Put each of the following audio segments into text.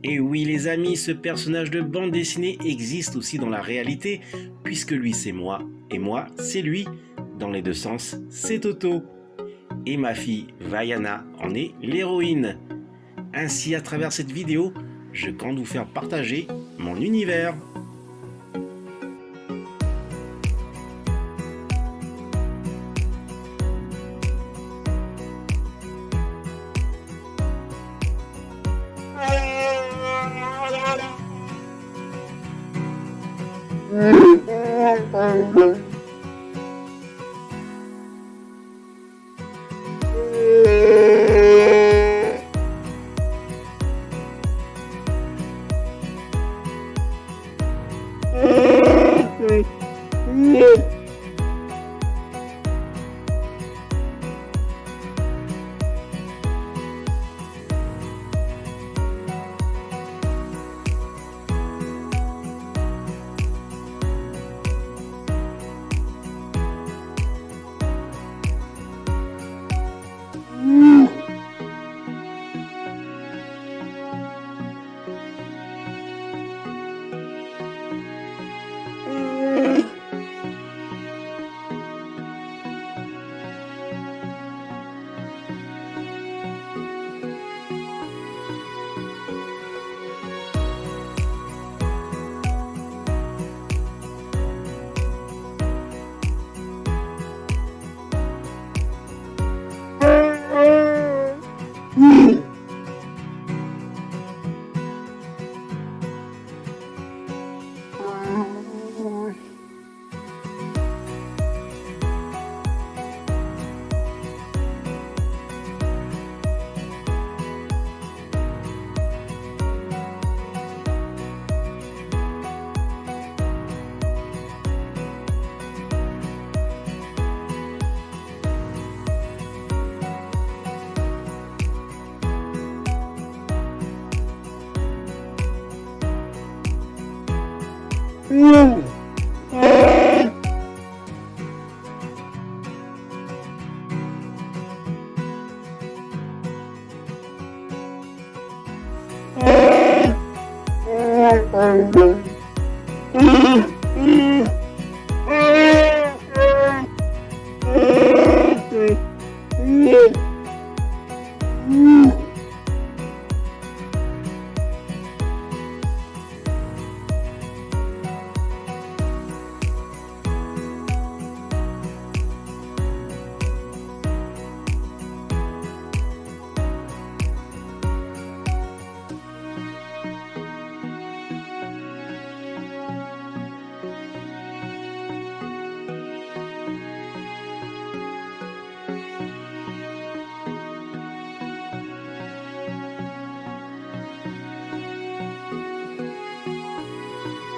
Et oui les amis, ce personnage de bande dessinée existe aussi dans la réalité, puisque lui c'est moi, et moi c'est lui. Dans les deux sens, c'est Toto. Et ma fille Vaiana en est l'héroïne. Ainsi, à travers cette vidéo, je compte vous faire partager mon univers.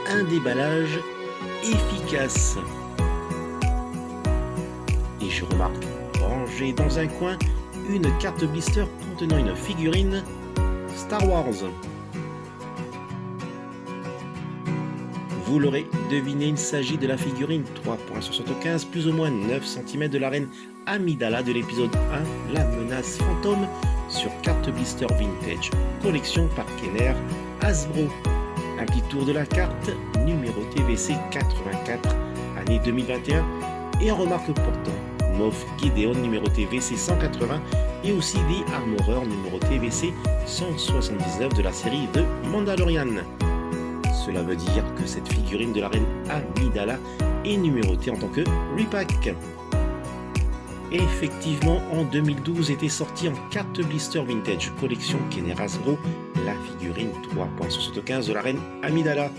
Un déballage efficace. Et je remarque, rangée dans un coin, une carte blister contenant une figurine Star Wars. Vous l'aurez deviné, il s'agit de la figurine 3.75, plus ou moins 9 cm de la reine Amidala de l'épisode 1, La menace fantôme, sur carte blister vintage, collection par Kenner Hasbro. Un petit tour de la carte, numérotée VC 84, année 2021, et en remarque pourtant, Moff Gideon numéroté VC 180, et aussi des Armorers numéroté VC 179 de la série de Mandalorian. Cela veut dire que cette figurine de la reine Amidala est numérotée en tant que repack. Effectivement, en 2012 était sortie en carte blister vintage collection Kenner Hasbro la figurine 3.75 de la reine Amidala.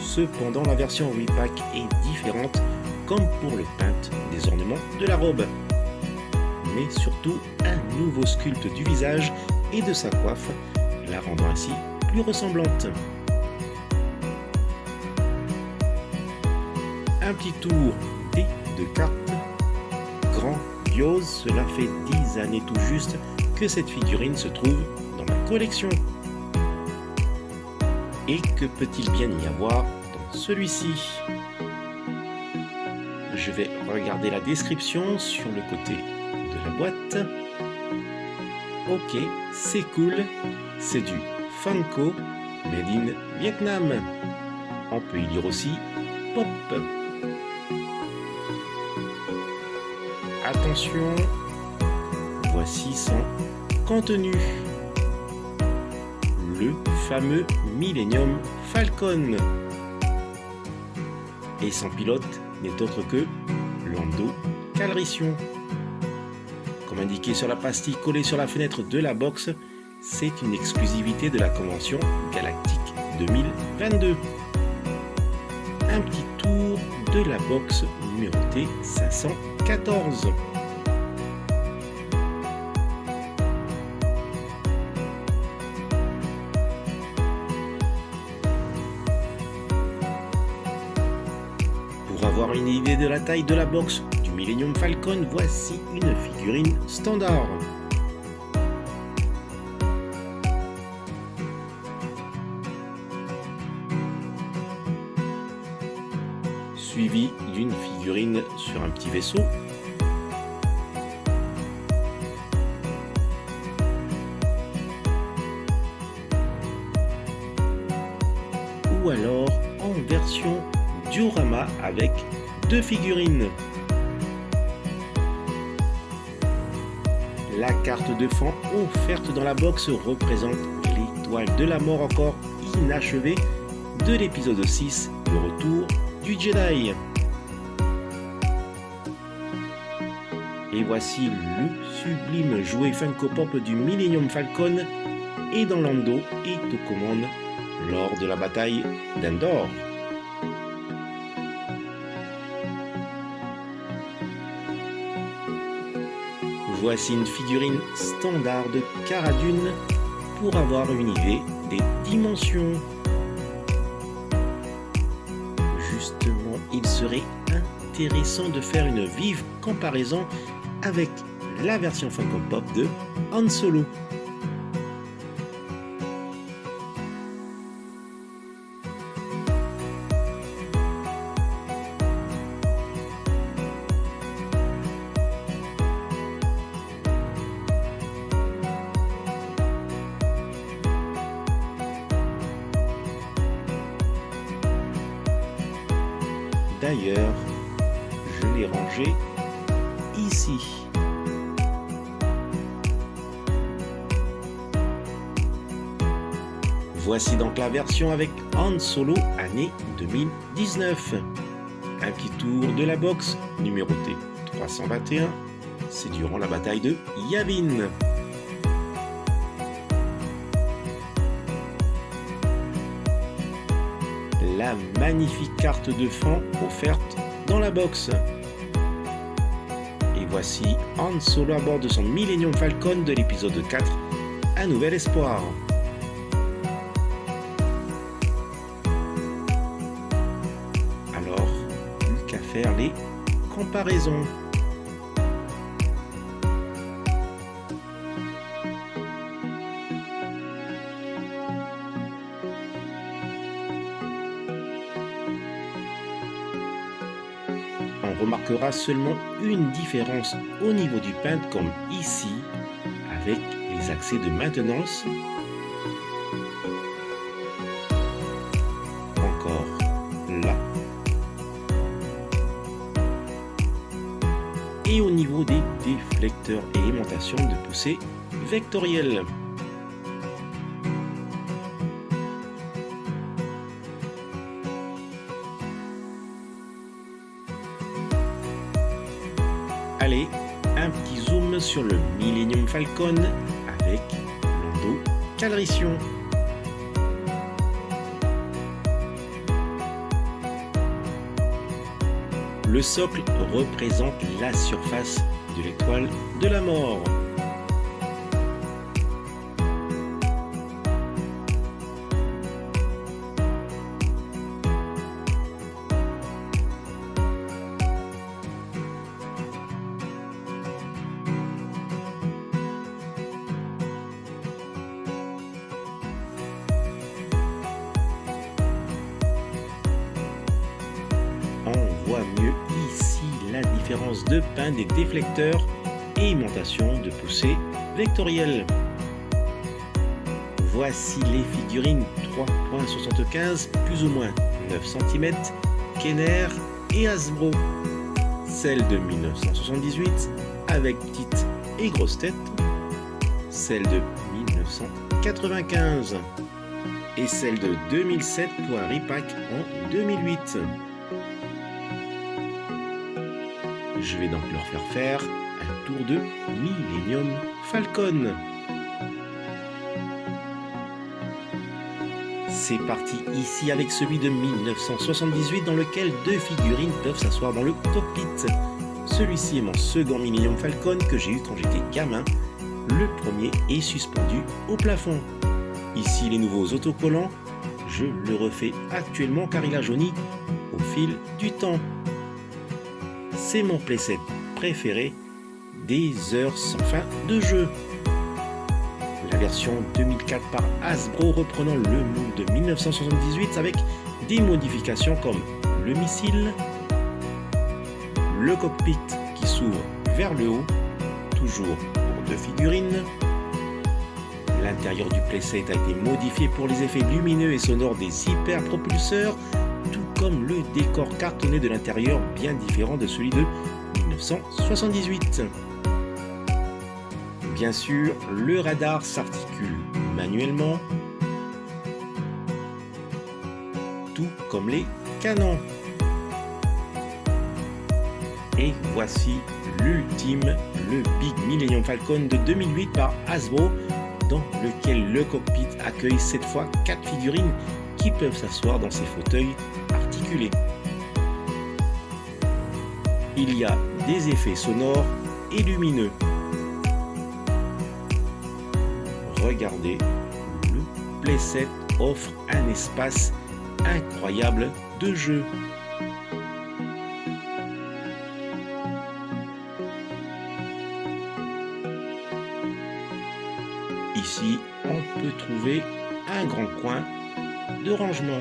Cependant, la version repack est différente, comme pour le paint des ornements de la robe. Mais surtout, un nouveau sculpte du visage et de sa coiffe, la rendant ainsi plus ressemblante. Un petit tour des deux cartes. Grandiose, cela fait 10 années tout juste que cette figurine se trouve dans ma collection. Et que peut-il bien y avoir dans celui-ci? Je vais regarder la description sur le côté de la boîte. Ok, c'est cool, c'est du Funko Made in Vietnam. On peut y lire aussi Pop. Attention, voici son contenu. Le fameux Millennium Falcon. Et son pilote n'est autre que Lando Calrissian. Comme indiqué sur la pastille collée sur la fenêtre de la box, c'est une exclusivité de la convention Galactique 2022. Un petit tour de la box numérotée 514. Pour avoir une idée de la taille de la box du Millennium Falcon, voici une figurine standard. Suivi d'une figurine sur un petit vaisseau. Ou alors en version diorama avec deux figurines. La carte de fond offerte dans la box représente l'étoile de la mort encore inachevée de l'épisode 6, le retour du Jedi. Et voici le sublime jouet Funko Pop du Millennium Falcon aidant Lando et aux commandes lors de la bataille d'Endor. Voici une figurine standard de Cara Dune pour avoir une idée des dimensions. Justement, il serait intéressant de faire une vive comparaison avec la version Funko Pop de Han Solo. D'ailleurs, je l'ai rangé ici. Voici donc la version avec Han Solo année 2019. Un petit tour de la box numéroté 321. C'est durant la bataille de Yavin. La magnifique carte de fond offerte dans la box. Et voici Han Solo à bord de son Millennium Falcon de l'épisode 4, Un Nouvel Espoir. Alors, plus qu'à faire les comparaisons. On remarquera seulement une différence au niveau du peintre comme ici avec les accès de maintenance. Encore là. Et au niveau des déflecteurs et aimantations de poussée vectorielle. Allez, un petit zoom sur le Millennium Falcon avec Lando Calrissian. Le socle représente la surface de l'étoile de la mort. On voit mieux ici la différence de peint des déflecteurs et aimantation de poussée vectorielle. Voici les figurines 3.75, plus ou moins 9 cm, Kenner et Hasbro. Celle de 1978 avec petite et grosse tête, celle de 1995 et celle de 2007 pour un repack en 2008. Je vais donc leur faire un tour de Millennium Falcon. C'est parti ici avec celui de 1978 dans lequel deux figurines peuvent s'asseoir dans le cockpit. Celui-ci est mon second Millennium Falcon que j'ai eu quand j'étais gamin. Le premier est suspendu au plafond. Ici les nouveaux autocollants, je le refais actuellement car il a jauni au fil du temps. C'est mon playset préféré des heures sans fin de jeu. La version 2004 par Hasbro reprenant le moule de 1978 avec des modifications comme le missile, le cockpit qui s'ouvre vers le haut, toujours pour deux figurines. L'intérieur du playset a été modifié pour les effets lumineux et sonores des hyperpropulseurs, tout comme le décor cartonné de l'intérieur bien différent de celui de 1978. Bien sûr, le radar s'articule manuellement, tout comme les canons. Et voici l'ultime, le Big Millennium Falcon de 2008 par Hasbro, dans lequel le cockpit accueille cette fois 4 figurines qui peuvent s'asseoir dans ces fauteuils articulés. Il y a des effets sonores et lumineux. Regardez, le playset offre un espace incroyable de jeu. Ici, on peut trouver un grand coin de rangement.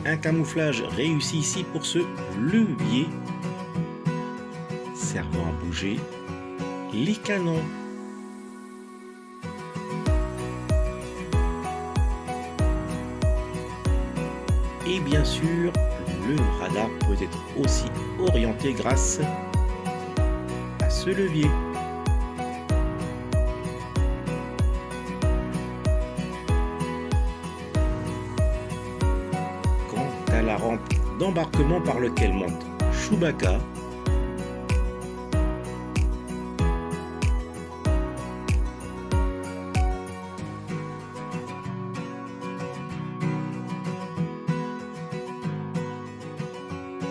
Un camouflage réussi ici pour ce levier servant à bouger les canons. Et bien sûr, le radar peut être aussi orienté grâce à ce levier. Quant à la rampe d'embarquement par lequel monte Chewbacca,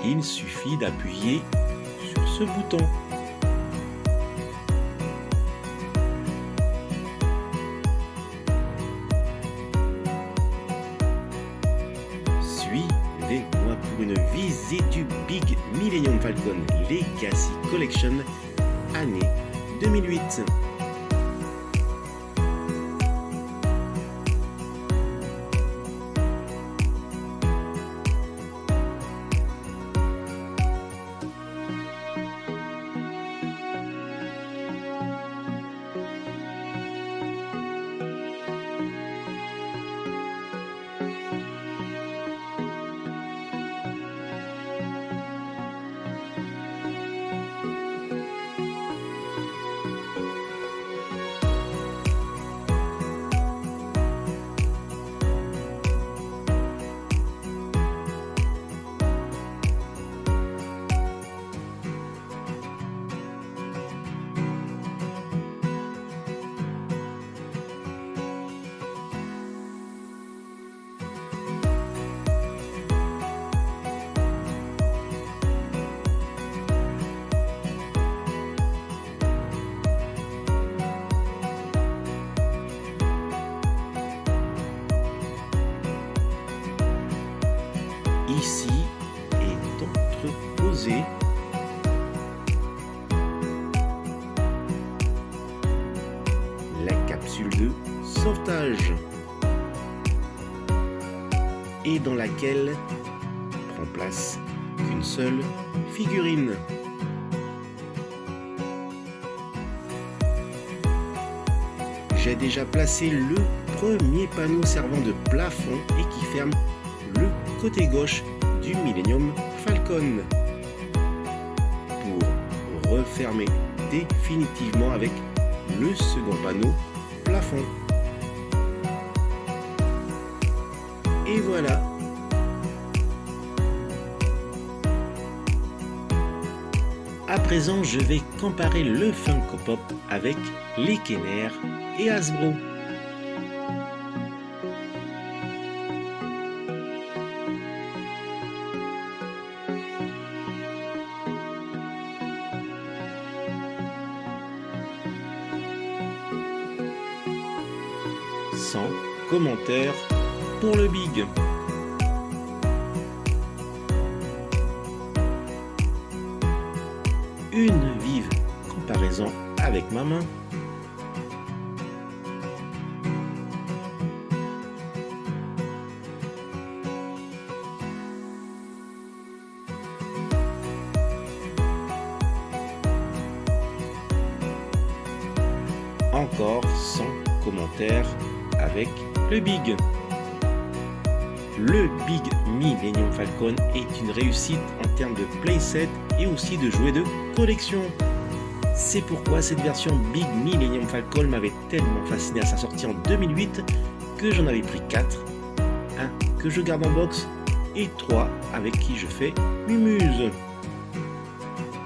il suffit d'appuyer sur ce bouton. Suivez-moi pour une visite du Big Millennium Falcon Legacy Collection année 2008. Ici est entreposée la capsule de et dans laquelle prend place qu'une seule figurine. J'ai déjà placé le premier panneau servant de plafond et qui ferme le côté gauche du Millennium Falcon pour refermer définitivement avec le second panneau plafond. Et voilà. À présent, je vais comparer le Funko Pop avec les Kenner et Hasbro. Sans commentaire pour le Big. Une vive comparaison avec ma main. Encore sans commentaire avec le Big. Le Big Millennium Falcon est une réussite en termes de playset et aussi de jouets de collection. C'est pourquoi cette version Big Millennium Falcon m'avait tellement fasciné à sa sortie en 2008 que j'en avais pris 4, un que je garde en box et 3 avec qui je fais mumuse.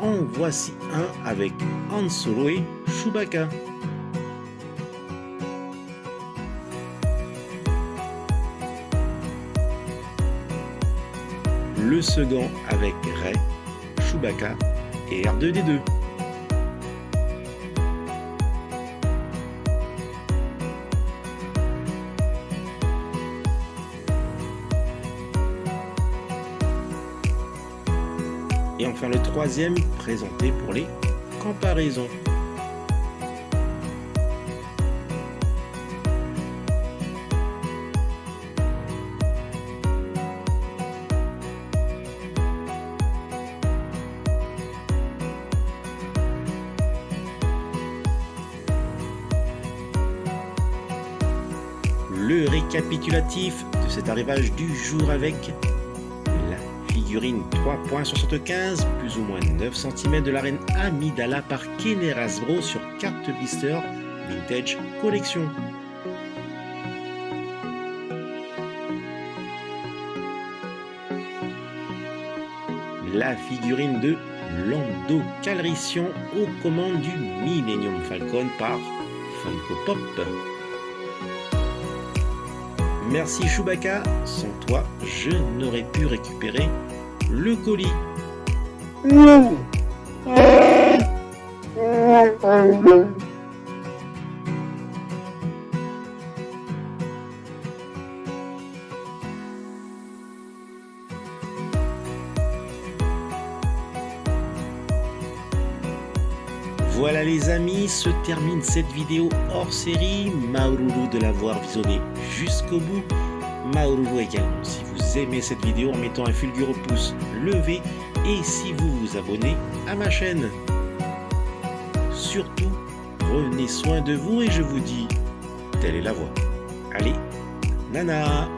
En voici un avec Han Solo et Chewbacca. Le second avec Rey, Chewbacca et R2-D2. Et enfin le troisième présenté pour les comparaisons. Le récapitulatif de cet arrivage du jour avec la figurine 3.75, plus ou moins 9 cm de la reine Amidala par Kenner Hasbro sur carte blister Vintage Collection. La figurine de Lando Calrissian aux commandes du Millennium Falcon par Funko Pop. Merci Chewbacca, sans toi, je n'aurais pu récupérer le colis. Voilà les amis, se termine cette vidéo hors série. Maoulou de l'avoir visionné jusqu'au bout. Maoulou également si vous aimez cette vidéo en mettant un fulgureux pouce levé et si vous vous abonnez à ma chaîne. Surtout, prenez soin de vous et je vous dis, telle est la voie. Allez, nana!